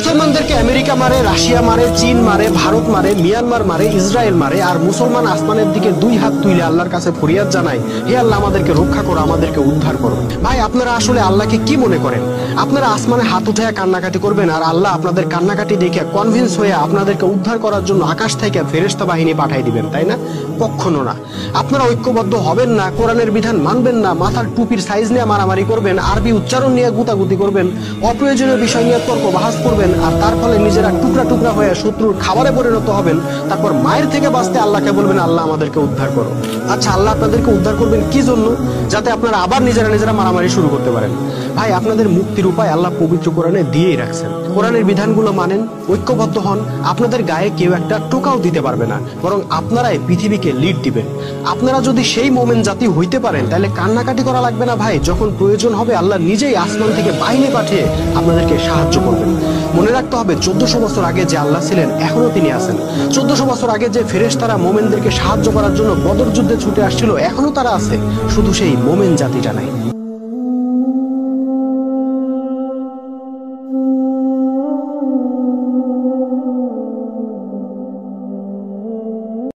মুসলমানদেরকে আমেরিকা মারে, রাশিয়া মারে, চীন মারে, ভারত মারে, মিয়ানমার মারে, ইসরায়েল মারে, আর মুসলমান আসমানের দিকে দুই হাত তুলে আল্লাহর কাছে ফরিয়াদ জানায়, হে আল্লাহ আমাদেরকে রক্ষা করো, আমাদেরকে উদ্ধার করো। ভাই আপনারা আসলে আল্লাহকে কি মনে করেন? আপনারা আসমানে হাত উঠায় কান্নাকাটি করবেন আর আল্লাহ আপনাদের কান্নাকাটি দেখে কনভিন্স হয়ে আপনাদেরকে উদ্ধার করার জন্য আকাশ থেকে ফেরেশতা বাহিনী পাঠিয়ে দিবেন, তাই না? কখনো না। আপনারা ঐক্যবদ্ধ হবেন না, কোরআনের বিধান মানবেন না, মাথার টুপির সাইজ নিয়ে মারামারি করবেন, আরবি উচ্চারণ নিয়ে গুতাগুতি করবেন, অপ্রয়োজনীয় বিষয় নিয়ে তর্ক বাহাস করবেন, আর তার ফলে নিজেরা টুকরা টুকরা হয়ে শত্রুর খাবারে পরিণত হবেন। তারপর মায়ের থেকে বাঁচতে আল্লাহকে বলবেন, আল্লাহ আমাদেরকে উদ্ধার করো। আচ্ছা, আল্লাহ আপনাদেরকে উদ্ধার করবেন কি জন্য? যাতে আপনারা আবার নিজেরা মারামারি শুরু করতে পারেন। ভাই আপনাদের মুক্তির উপায় আল্লাহ পবিত্র কোরআনে দিয়েই রাখছেন। কোরআনের বিধানগুলো মানেন, ঐক্যবদ্ধ হন, আপনাদের গায়ে কেউ একটা টোকাও দিতে পারবে না, বরং আপনারাই পৃথিবীকে লিড দিবেন। আপনারা যদি সেই মোমেন জাতি হইতে পারেন তাহলে কান্নাকাটি করা লাগবে না ভাই। যখন প্রয়োজন হবে আল্লাহ নিজেই আসমান থেকে বাহিনী পাঠিয়ে আপনাদেরকে সাহায্য করবেন। মনে রাখতে হবে 1400 বছর আগে যে আল্লাহ ছিলেন এখনো তিনি আছেন। 1400 বছর আগে যে ফেরেশতারা মোমেনদেরকে সাহায্য করার জন্য বদর যুদ্ধে ছুটে আসছিল এখনো তারা আছে, শুধু সেই মোমেন জাতিটা নাই।